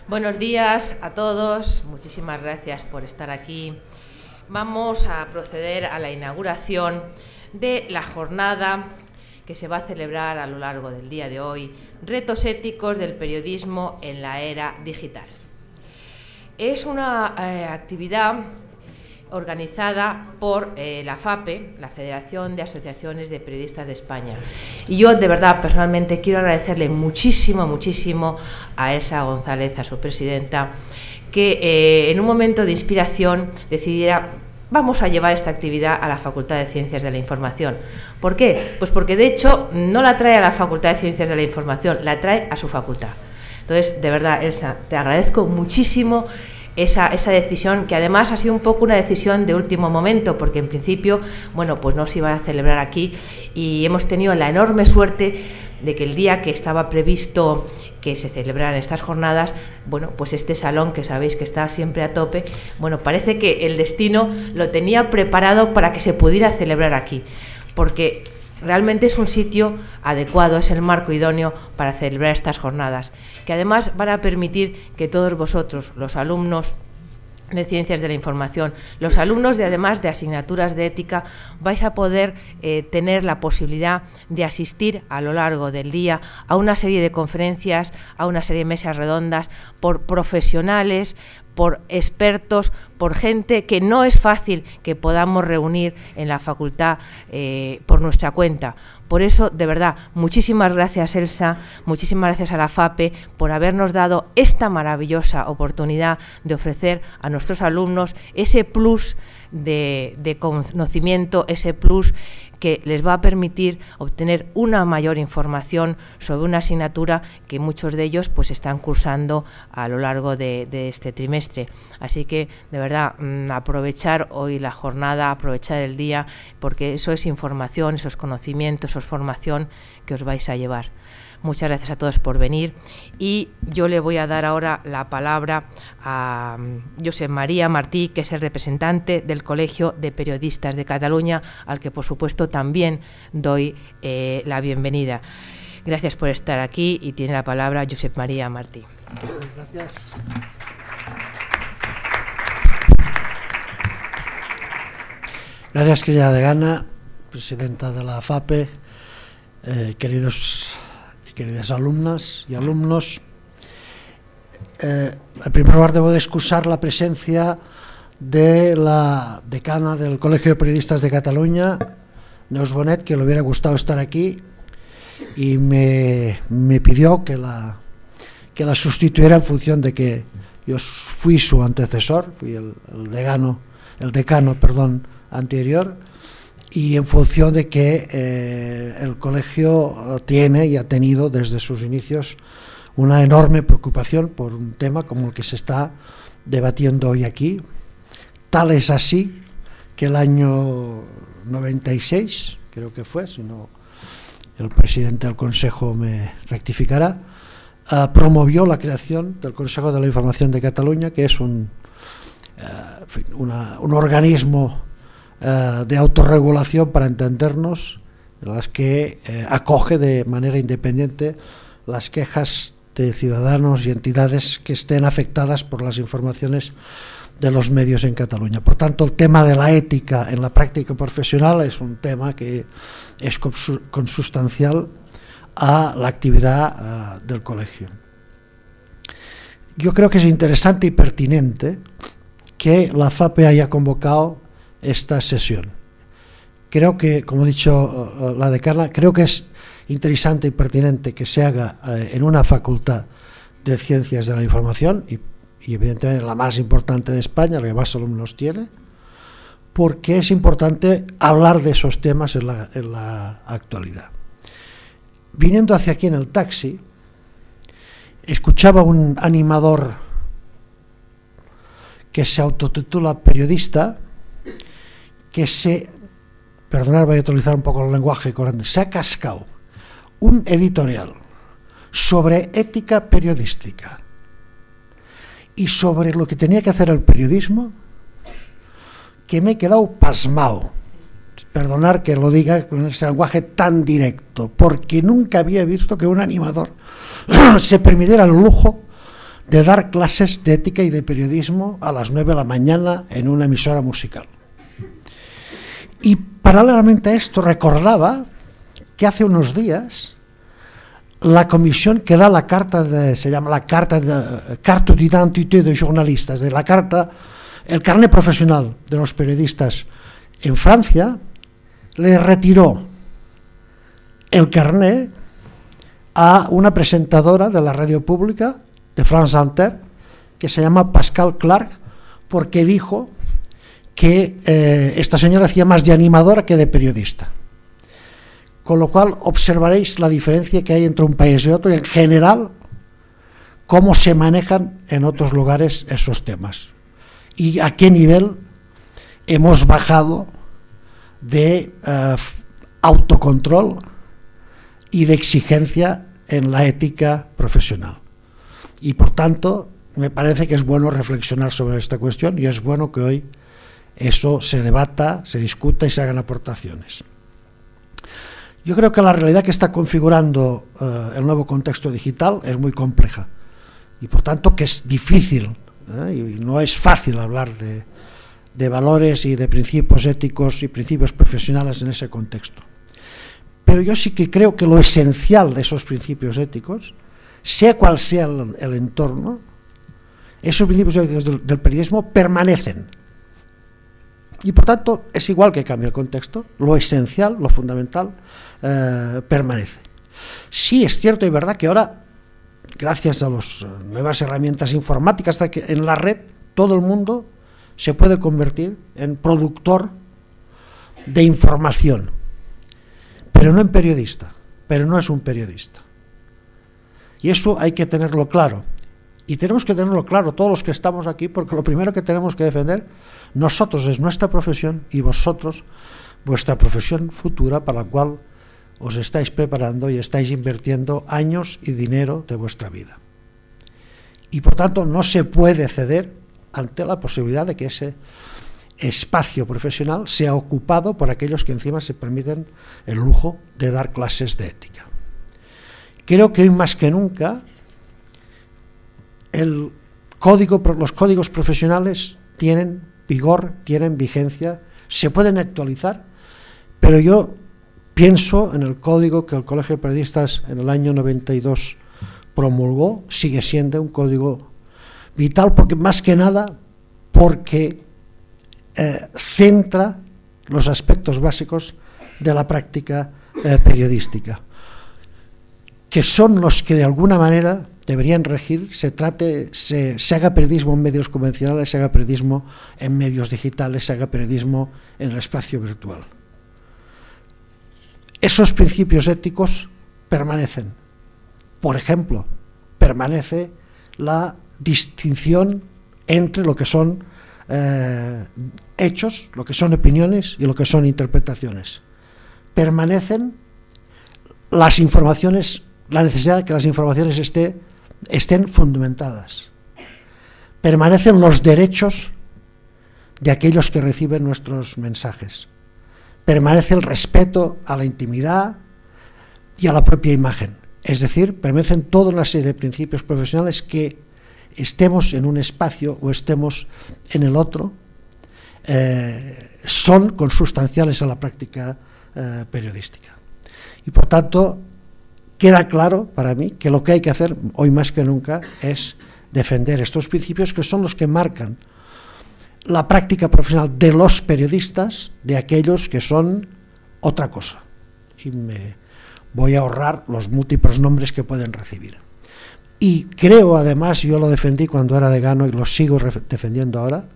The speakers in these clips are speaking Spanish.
Buenos días a todos, muchísimas gracias por estar aquí. Vamos a proceder a la inauguración de la jornada que se va a celebrar a lo largo del día de hoy, Retos éticos del periodismo en la era digital. Es una actividad organizada por la FAPE, la Federación de Asociaciones de Periodistas de España. Y yo, de verdad, personalmente, quiero agradecerle muchísimo a Elsa González, a su presidenta, que en un momento de inspiración decidiera: vamos a llevar esta actividad a la Facultad de Ciencias de la Información. ¿Por qué? Pues porque, de hecho, no la trae a la Facultad de Ciencias de la Información, la trae a su facultad. Entonces, de verdad, Elsa, te agradezco muchísimo esa decisión, que además ha sido un poco una decisión de último momento, porque en principio, bueno, pues no se iba a celebrar aquí, y hemos tenido la enorme suerte de que el día que estaba previsto que se celebraran estas jornadas, bueno, pues este salón, que sabéis que está siempre a tope, bueno, parece que el destino lo tenía preparado para que se pudiera celebrar aquí, porque realmente es un sitio adecuado, es el marco idóneo para celebrar estas jornadas, que además van a permitir que todos vosotros, los alumnos de Ciencias de la Información, los alumnos además de asignaturas de ética, vais a poder tener la posibilidad de asistir a lo largo del día a una serie de conferencias, a una serie de mesas redondas por profesionales, por expertos, por gente que no es fácil que podamos reunir en la facultad por nuestra cuenta. Por eso, de verdad, muchísimas gracias, Elsa, muchísimas gracias a la FAPE por habernos dado esta maravillosa oportunidad de ofrecer a nuestros alumnos ese plus de conocimiento, ese plus que les va a permitir obtener una mayor información sobre una asignatura que muchos de ellos pues están cursando a lo largo de este trimestre. Así que, de verdad, aprovechar hoy la jornada, aprovechar el día, porque eso es información, eso es conocimiento, eso es formación que os vais a llevar. Muchas gracias a todos por venir, y yo le voy a dar ahora la palabra a Josep María Martí, que es el representante del Colegio de Periodistas de Cataluña, al que por supuesto también doy la bienvenida. Gracias por estar aquí, y tiene la palabra Josep María Martí. Gracias. Gracias, querida decana, presidenta de la FAPE, queridos y queridas alumnas y alumnos. En primer lugar, debo de excusar la presencia de la decana del Colegio de Periodistas de Cataluña, Neus Bonet, que le hubiera gustado estar aquí, y me pidió que la sustituyera en función de que yo fui su antecesor, fui el decano anterior, y en función de que el colegio tiene y ha tenido desde sus inicios una enorme preocupación por un tema como el que se está debatiendo hoy aquí. Tal es así que el año 96, creo que fue, si no el presidente del Consejo me rectificará, promovió la creación del Consejo de la Información de Cataluña, que es un organismo de autorregulación, para entendernos, en las que acoge de manera independiente las quejas de ciudadanos y entidades que estén afectadas por las informaciones de los medios en Cataluña. Por tanto, el tema de la ética en la práctica profesional es un tema que es consustancial a la actividad del colegio. Yo creo que es interesante y pertinente que la FAPE haya convocado esta sesión. Creo que, como ha dicho la decana, creo que es interesante y pertinente que se haga en una facultad de Ciencias de la Información, y evidentemente la más importante de España, la que más alumnos tiene, porque es importante hablar de esos temas en la actualidad. Viniendo hacia aquí en el taxi, escuchaba un animador que se autotitula periodista, que perdonad, voy a utilizar un poco el lenguaje corriente, se ha cascado un editorial sobre ética periodística y sobre lo que tenía que hacer el periodismo, que me he quedado pasmado. Perdonar que lo diga con ese lenguaje tan directo, porque nunca había visto que un animador se permitiera el lujo de dar clases de ética y de periodismo a las 9 de la mañana en una emisora musical. Y paralelamente a esto recordaba que hace unos días la comisión que da la carta se llama la carta d'identité de journalistas, de la carta, el carnet profesional de los periodistas en Francia, le retiró el carnet a una presentadora de la radio pública de France Inter que se llama Pascal Clark, porque dijo que esta señora hacía más de animadora que de periodista. Con lo cual observaréis la diferencia que hay entre un país y otro y en general cómo se manejan en otros lugares esos temas y a qué nivel hemos bajado de autocontrol y de exigencia en la ética profesional. Y por tanto me parece que es bueno reflexionar sobre esta cuestión y es bueno que hoy eso se debata, se discuta y se hagan aportaciones. Yo creo que la realidad que está configurando el nuevo contexto digital es muy compleja y por tanto que es difícil y no es fácil hablar de valores y de principios éticos y principios profesionales en ese contexto. Pero yo sí que creo que lo esencial de esos principios éticos, sea cual sea el entorno, esos principios éticos del periodismo permanecen. Y por tanto es igual que cambie el contexto, lo esencial, lo fundamental permanece. Sí es cierto y verdad que ahora, gracias a las nuevas herramientas informáticas, en la red todo el mundo se puede convertir en productor de información, pero no en periodista, pero no es un periodista. Y eso hay que tenerlo claro. Y tenemos que tenerlo claro todos los que estamos aquí, porque lo primero que tenemos que defender nosotros es nuestra profesión y vosotros vuestra profesión futura para la cual os estáis preparando y estáis invirtiendo años y dinero de vuestra vida. Y por tanto no se puede ceder ante la posibilidad de que ese espacio profesional sea ocupado por aquellos que encima se permiten el lujo de dar clases de ética. Creo que hoy más que nunca los códigos profesionales tienen vigor, tienen vigencia, se pueden actualizar, pero yo pienso en el código que el Colegio de Periodistas en el año 92 promulgó, sigue siendo un código vital, porque más que nada porque centra los aspectos básicos de la práctica periodística, que son los que de alguna manera deberían regir, se haga periodismo en medios convencionales, se haga periodismo en medios digitales, se haga periodismo en el espacio virtual. Esos principios éticos permanecen. Por ejemplo, permanece la distinción entre lo que son hechos, lo que son opiniones y lo que son interpretaciones. Permanecen las informaciones, la necesidad de que las informaciones estén fundamentadas. Permanecen los derechos de aquellos que reciben nuestros mensajes. Permanece el respeto a la intimidad y a la propia imagen. Es decir, permanecen toda una serie de principios profesionales que estemos en un espacio o estemos en el otro, son consustanciales a la práctica periodística. Y por tanto, queda claro para mí que lo que hay que hacer hoy más que nunca es defender estos principios que son los que marcan la práctica profesional de los periodistas, de aquellos que son otra cosa. Y me voy a ahorrar los múltiples nombres que pueden recibir. Y creo, además, yo lo defendí cuando era decano y lo sigo defendiendo ahora,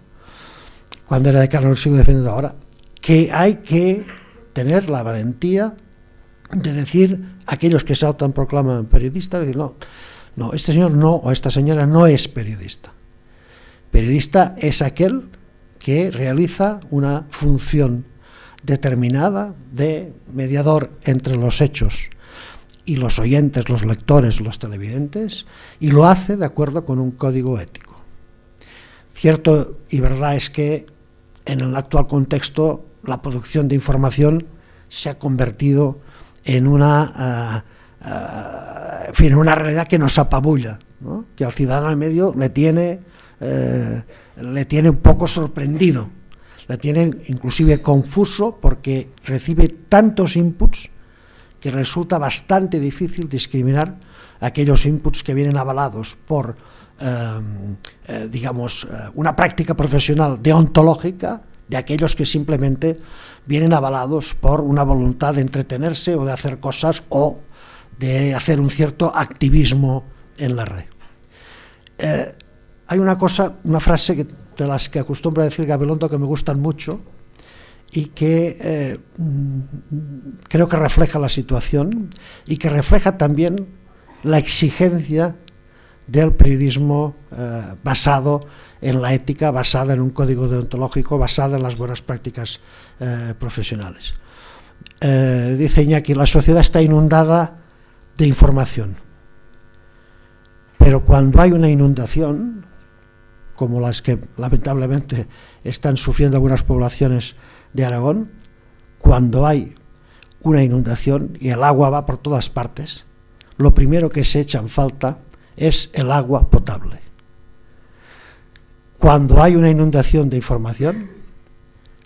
cuando era decano lo sigo defendiendo ahora, que hay que tener la valentía de decir a aquellos que se autoproclaman periodistas, decir, no, este señor no, o esta señora no es periodista. Periodista es aquel que realiza una función determinada de mediador entre los hechos y los oyentes, los lectores, los televidentes, y lo hace de acuerdo con un código ético. Cierto y verdad es que en el actual contexto la producción de información se ha convertido en una realidad que nos apabulla, ¿no?, que al ciudadano al medio le tiene un poco sorprendido, le tiene inclusive confuso, porque recibe tantos inputs que resulta bastante difícil discriminar aquellos inputs que vienen avalados por, digamos, una práctica profesional deontológica, de aquellos que simplemente vienen avalados por una voluntad de entretenerse o de hacer cosas o de hacer un cierto activismo en la red. Hay una frase de las que acostumbra decir Gabilondo que me gustan mucho y que creo que refleja la situación y que refleja también la exigencia del periodismo basado en la ética, basada en un código deontológico, basada en las buenas prácticas profesionales. Dice Iñaki, la sociedad está inundada de información, pero cuando hay una inundación, como las que lamentablemente están sufriendo algunas poblaciones de Aragón, cuando hay una inundación y el agua va por todas partes, lo primero que se echa en falta es el agua potable. Cuando hay una inundación de información,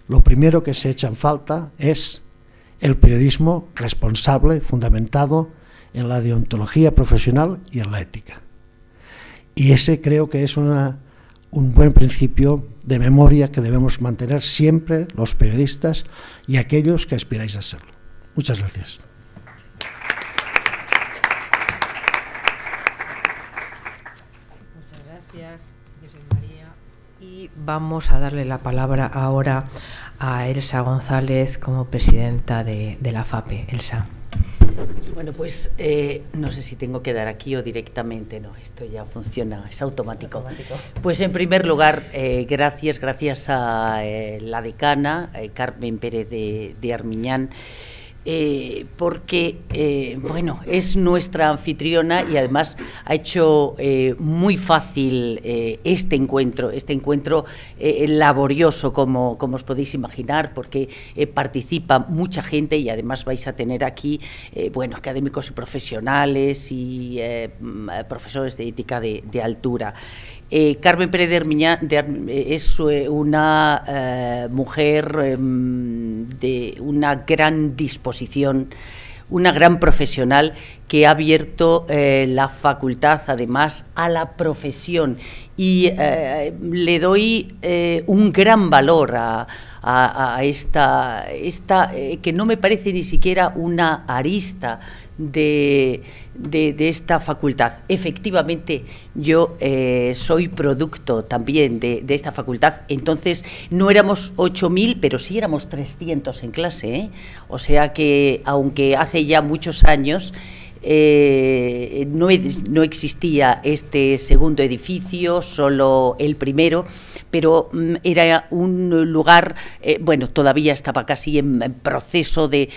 lo primero que se echa en falta es el periodismo responsable, fundamentado en la deontología profesional y en la ética. Y ese creo que es un buen principio de memoria que debemos mantener siempre los periodistas y aquellos que aspiráis a serlo. Muchas gracias. Muchas gracias, José María. Y vamos a darle la palabra ahora a Elsa González como presidenta de la FAPE. Elsa. Bueno, pues no sé si tengo que dar aquí o directamente. No, esto ya funciona, es automático. Pues en primer lugar, gracias a la decana, Carmen Pérez de Armiñán, porque bueno, es nuestra anfitriona y además ha hecho muy fácil este encuentro laborioso, como os podéis imaginar, porque participa mucha gente y además vais a tener aquí bueno, académicos y profesionales y profesores de ética de altura. Carmen Pérez de Armiñán es una mujer de una gran disposición, una gran profesional que ha abierto la facultad además a la profesión y le doy un gran valor a esta que no me parece ni siquiera una arista de esta facultad. Efectivamente, yo soy producto también de esta facultad. Entonces no éramos 8.000, pero sí éramos 300 en clase, ¿eh? O sea que, aunque hace ya muchos años no existía este segundo edificio, solo el primero, pero era un lugar, bueno, todavía estaba casi en proceso de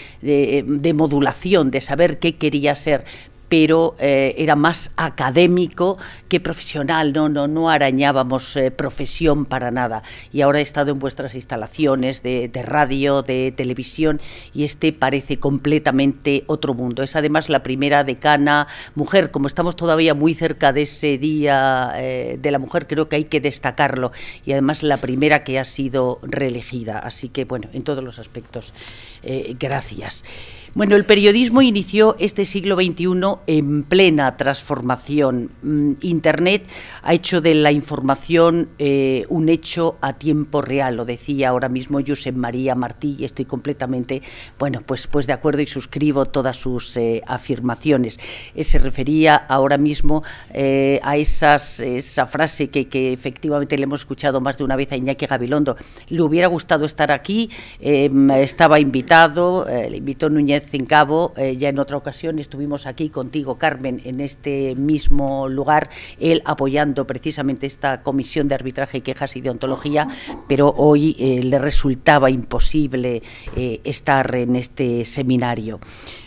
modulación, de saber qué quería ser, pero era más académico que profesional, no arañábamos profesión para nada. Y ahora he estado en vuestras instalaciones de radio, de televisión, y parece completamente otro mundo. Es además la primera decana mujer, como estamos todavía muy cerca de ese día de la mujer, creo que hay que destacarlo, y además la primera que ha sido reelegida. Así que, bueno, en todos los aspectos, gracias. Bueno, el periodismo inició este siglo XXI en plena transformación. Internet ha hecho de la información un hecho a tiempo real, lo decía ahora mismo Josep María Martí, y estoy completamente, bueno, pues de acuerdo y suscribo todas sus afirmaciones. Se refería ahora mismo a esa frase que efectivamente le hemos escuchado más de una vez a Iñaki Gabilondo. Le hubiera gustado estar aquí, estaba invitado, le invitó Núñez Encabo, ya en otra ocasión estuvimos aquí contigo, Carmen, en este mismo lugar, él apoyando precisamente esta comisión de arbitraje, quejas y deontología, pero hoy le resultaba imposible estar en este seminario.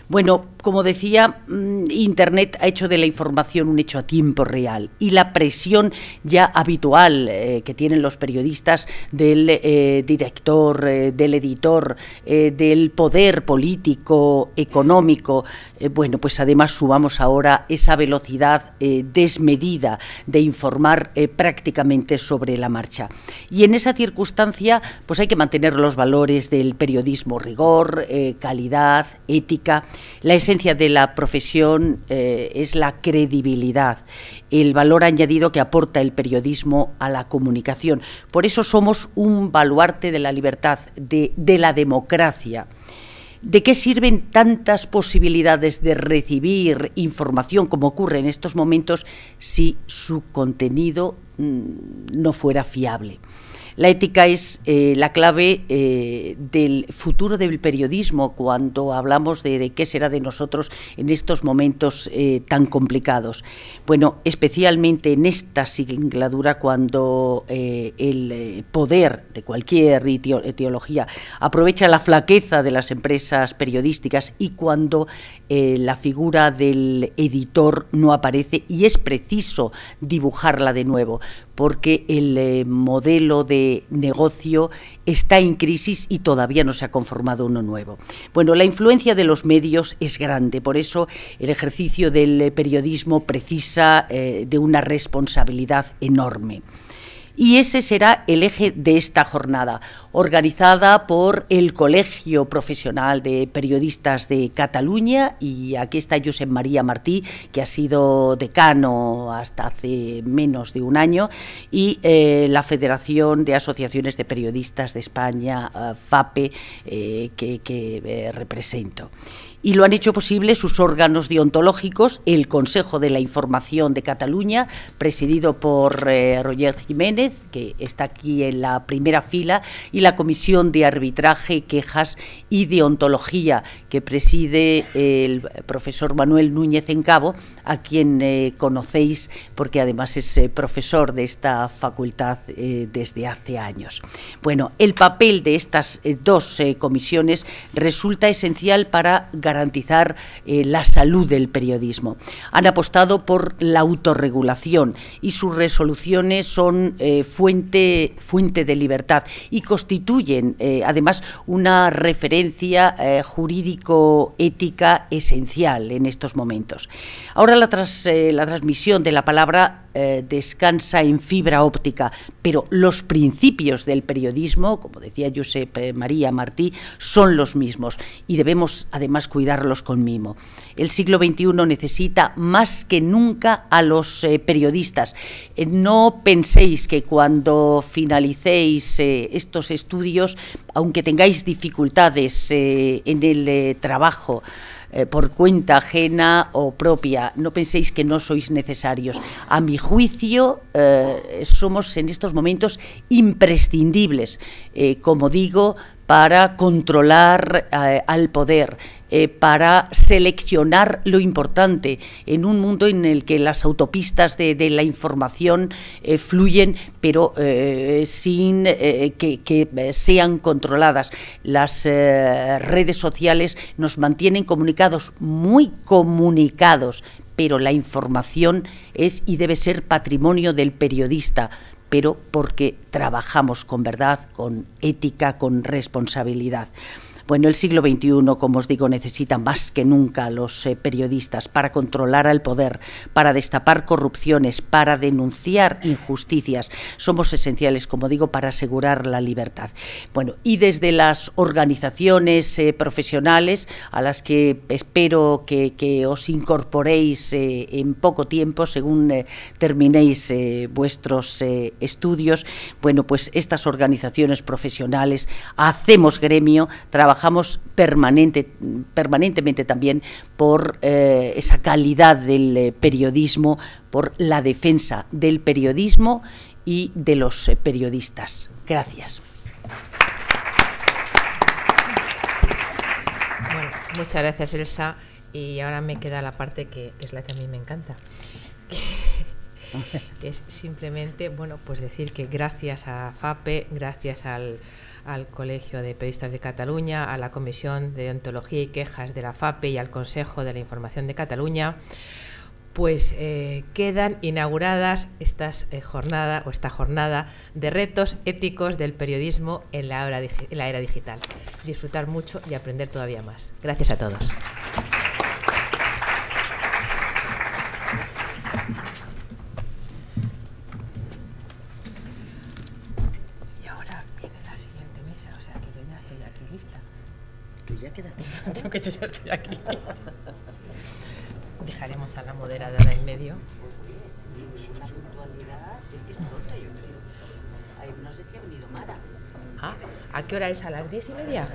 Bueno, como decía, Internet ha hecho de la información un hecho a tiempo real, y la presión ya habitual que tienen los periodistas del director, del editor, del poder político, económico, bueno, pues además sumamos ahora esa velocidad desmedida de informar prácticamente sobre la marcha. Y en esa circunstancia pues hay que mantener los valores del periodismo: rigor, calidad, ética. La esencia de la profesión es la credibilidad, el valor añadido que aporta el periodismo a la comunicación. Por eso somos un baluarte de la libertad, de la democracia. ¿De qué sirven tantas posibilidades de recibir información como ocurre en estos momentos si su contenido no fuera fiable? La ética es la clave del futuro del periodismo cuando hablamos de qué será de nosotros en estos momentos tan complicados. Bueno, especialmente en esta singladura, cuando el poder de cualquier ideología aprovecha la flaqueza de las empresas periodísticas, y cuando la figura del editor no aparece y es preciso dibujarla de nuevo, porque el modelo de negocio está en crisis y todavía no se ha conformado uno nuevo. Bueno, la influencia de los medios es grande, por eso el ejercicio del periodismo precisa de una responsabilidad enorme. Y ese será el eje de esta jornada, organizada por el Colegio Profesional de Periodistas de Cataluña, y aquí está Josep María Martí, que ha sido decano hasta hace menos de un año, y la Federación de Asociaciones de Periodistas de España, FAPE, que represento. Y lo han hecho posible sus órganos deontológicos: el Consejo de la Información de Cataluña, presidido por Roger Jiménez, que está aquí en la primera fila, y la Comisión de Arbitraje, Quejas y Deontología, que preside el profesor Manuel Núñez Encabo, a quien conocéis porque además es profesor de esta facultad desde hace años. Bueno, el papel de estas dos comisiones resulta esencial para garantizar la salud del periodismo. Han apostado por la autorregulación y sus resoluciones son fuente de libertad y constituyen además una referencia jurídico-ética esencial en estos momentos. Ahora la transmisión de la palabra descansa en fibra óptica, pero los principios del periodismo, como decía Josep María Martí, son los mismos y debemos además cuidarlos con mimo. El siglo XXI necesita más que nunca a los periodistas. No penséis que cuando finalicéis estos estudios, aunque tengáis dificultades en el trabajo, por cuenta ajena o propia, no penséis que no sois necesarios. A mi juicio, somos en estos momentos imprescindibles, como digo, para controlar al poder, para seleccionar lo importante en un mundo en el que las autopistas de la información fluyen, pero sin que sean controladas. Las redes sociales nos mantienen comunicados, muy comunicados, pero la información es y debe ser patrimonio del periodista, pero porque trabajamos con verdad, con ética, con responsabilidad. Bueno, el siglo XXI, como os digo, necesita más que nunca a los periodistas para controlar al poder, para destapar corrupciones, para denunciar injusticias. Somos esenciales, como digo, para asegurar la libertad. Bueno, y desde las organizaciones profesionales, a las que espero que os incorporéis en poco tiempo, según terminéis vuestros estudios, bueno, pues estas organizaciones profesionales hacemos gremio, trabajamos permanentemente también por esa calidad del periodismo, por la defensa del periodismo y de los periodistas. Gracias. Bueno, muchas gracias, Elsa. Y ahora me queda la parte que es la que a mí me encanta, Es simplemente, bueno, pues decir que gracias a FAPE, gracias al Colegio de Periodistas de Cataluña, a la Comisión de Deontología y Quejas de la FAPE y al Consejo de la Información de Cataluña, pues quedan inauguradas esta jornada de retos éticos del periodismo en la era digital. Disfrutar mucho y aprender todavía más. Gracias a todos. Y ahora viene la siguiente mesa, o sea que yo ya estoy aquí lista. Tú ya quédate. Yo que yo ya estoy aquí. Dejaremos a la moderadora en medio. La puntualidad es que es pronto, yo creo. No sé si ha venido Mara. ¿A qué hora es? ¿A las 10:30?